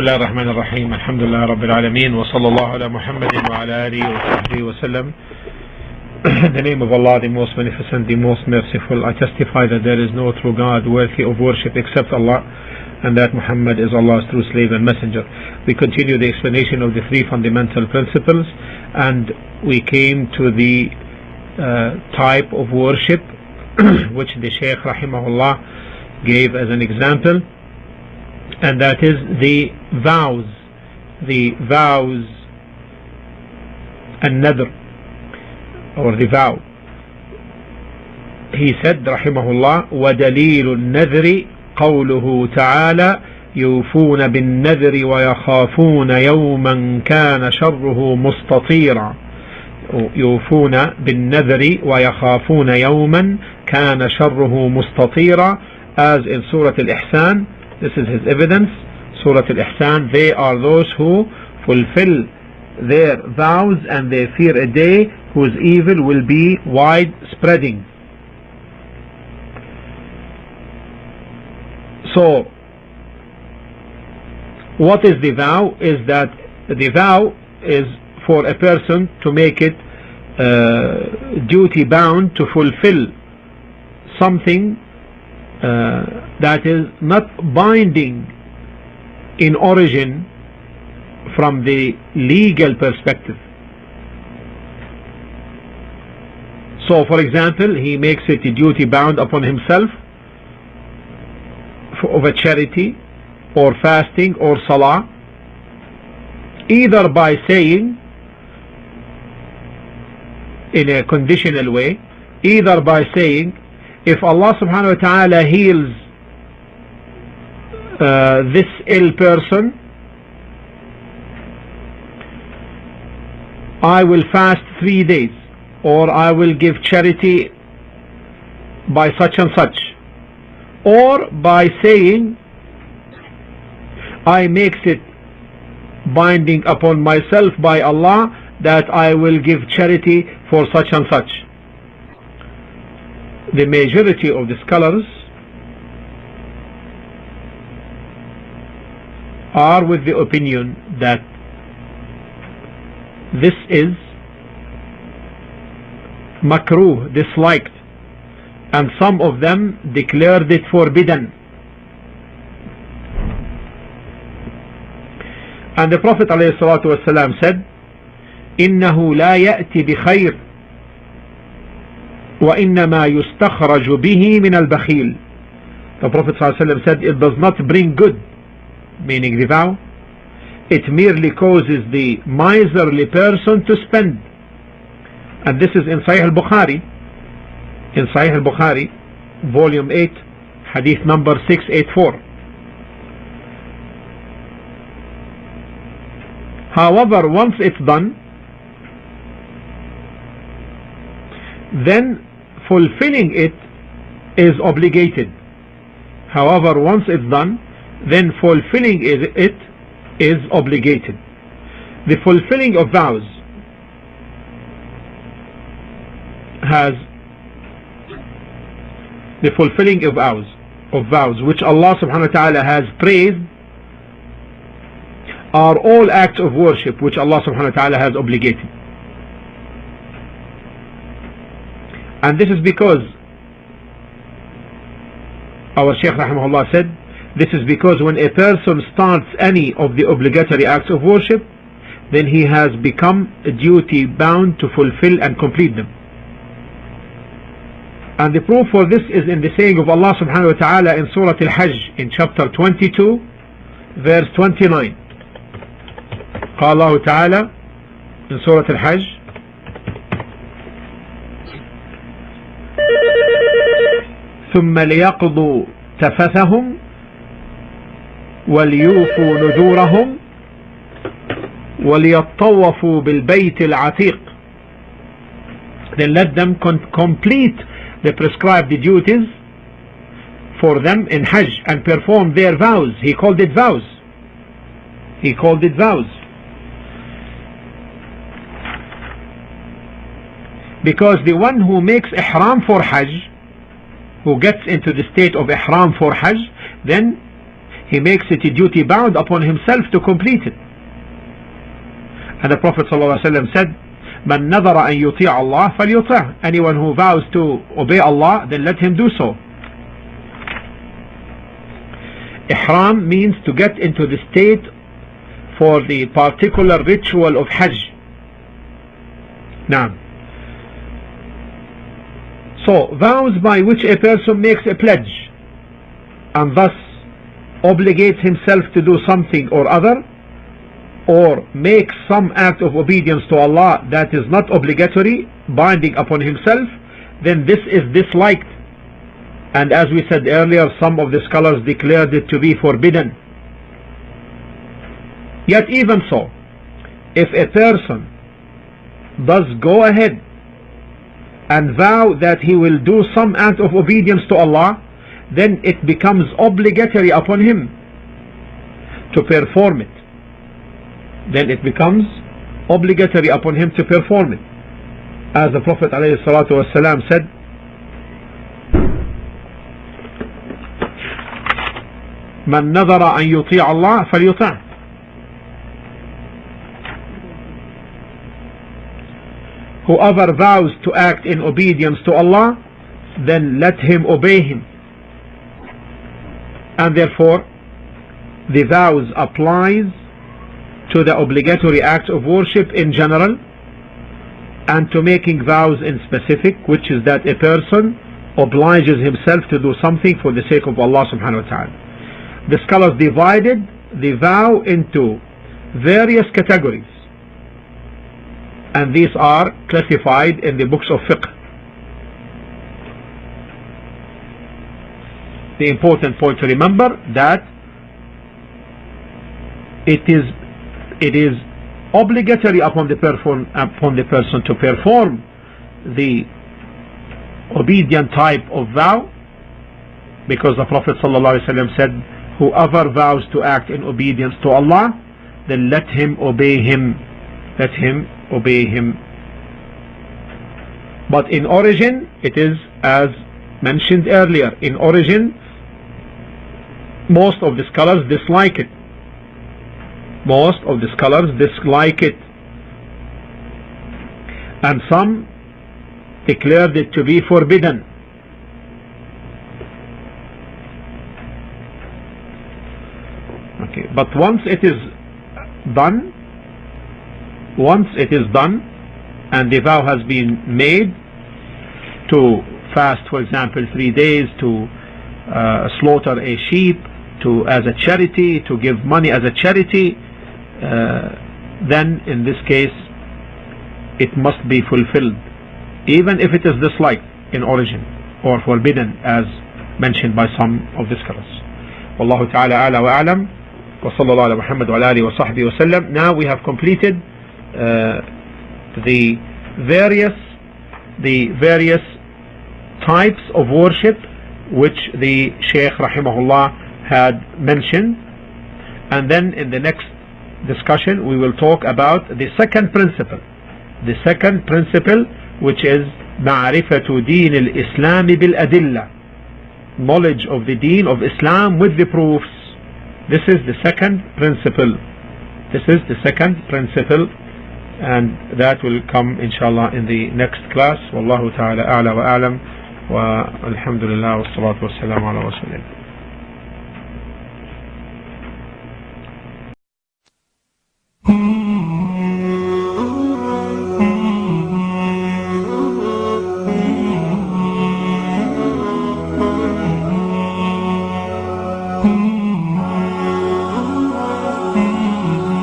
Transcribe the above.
الله الرحمن الرحيم الحمد لله رب العالمين وصلى الله على محمد وعلى آله وصحبه وسلم. In the name of Allah, the most beneficent, the most merciful, I testify that there is no true God worthy of worship except Allah, and that Muhammad is Allah's true slave and messenger. We continue the explanation of the three fundamental principles, and we came to the type of worship which the Shaykh rahimahullah gave as an example, and that is the vows. The vows and nadr, or the vow. He said rahimahullah, وَدَلِيلُ النَّذْرِ قوله تعالى يوفون بالنذر ويخافون يوما كان شره مستطيرا. يوفون بالنذر ويخافون يوما كان شره مستطيرا, as in Surah Al-Ihsan. This is his evidence. Surah Al-Ihsan, they are those who fulfill their vows and they fear a day whose evil will be widespreading. So what is the vow? Is that the vow is for a person to make it duty bound to fulfill something that is not binding in origin from the legal perspective. So for example, he makes it a duty bound upon himself of a charity or fasting or salah, either by saying in a conditional way, either by saying, if Allah subhanahu wa ta'ala heals this ill person, I will fast 3 days, or I will give charity by such and such, or by saying I makes it binding upon myself by Allah that I will give charity for such and such. The majority of the scholars are with the opinion that this is makruh, disliked, and some of them declared it forbidden. And the Prophet ﷺ said, إِنَّهُ لَا يَأْتِ بِخَيْرٍ وَإِنَّمَا يُسْتَخْرَجُ بِهِ مِنَ الْبَخِيلِ. The Prophet ﷺ said, it does not bring good, meaning the vow. It merely causes the miserly person to spend. And this is in Sahih al-Bukhari. In Sahih al-Bukhari, volume 8, hadith number 684. However, once it's done, then fulfilling it is obligated. However, once it's done, then fulfilling it is obligated. The fulfilling of vows has the fulfilling of vows which Allah subhanahu wa ta'ala has praised are all acts of worship which Allah subhanahu wa ta'ala has obligated. And this is because our Shaykh rahimahullah said, this is because when a person starts any of the obligatory acts of worship, then he has become duty bound to fulfill and complete them. And the proof for this is in the saying of Allah subhanahu wa ta'ala in Surah Al-Hajj in chapter 22 verse 29. قال الله تعالى in Surah Al-Hajj, ثم ليقضوا تفثهم وليوفوا نذورهم وليطوفوا بالبيت العتيق. Then let them complete the prescribed duties for them in Hajj and perform their vows. He called it vows. He called it vows. Because the one who makes ihram for Hajj, who gets into the state of ihram for Hajj, then he makes it a duty bound upon himself to complete it. And the Prophet ﷺ said, "Man nadara an yuti' Allah falyuti'." Anyone who vows to obey Allah, then let him do so. Ihram means to get into the state for the particular ritual of Hajj. Now, so vows by which a person makes a pledge and thus obligates himself to do something or other, or makes some act of obedience to Allah that is not obligatory, binding upon himself, then this is disliked. And as we said earlier, some of the scholars declared it to be forbidden. Yet even so, if a person does go ahead and vow that he will do some act of obedience to Allah, then it becomes obligatory upon him to perform it. Then it becomes obligatory upon him to perform it. As the Prophet ﷺ said, "Man nadara an yuti' Allah falyuti'." Whoever vows to act in obedience to Allah, then let him obey him. And therefore, the vows applies to the obligatory acts of worship in general, and to making vows in specific, which is that a person obliges himself to do something for the sake of Allah subhanahu wa ta'ala. The scholars divided the vow into various categories, and these are classified in the books of fiqh. The important point to remember that it is obligatory upon the person to perform the obedient type of vow, because the Prophet ﷺ said, "Whoever vows to act in obedience to Allah, then let him obey him." Let him obey him. But in origin, it is as mentioned earlier. In origin, most of the scholars dislike it. Most of the scholars dislike it, and some declared it to be forbidden. Okay, but once it is done, and the vow has been made to fast, for example, 3 days, to slaughter a sheep, as a charity, to give money as a charity, then in this case it must be fulfilled, even if it is disliked in origin or forbidden, as mentioned by some of the scholars. Wallahu ta'ala a'la wa a'lam, wa sallallahu ala Muhammad wa ala alihi wa sahbihi wa sallam. Now we have completed the various types of worship which the Shaykh rahimahullah had mentioned, and then in the next discussion we will talk about the second principle, which is ma'rifatu deen al-Islam bil-adilla, knowledge of the deen of Islam with the proofs. This is the second principle. And that will come inshallah in the next class. Wallahu ta'ala a'la wa a'lam, wa alhamdulillah wa salatu wa salam ala rasulillah.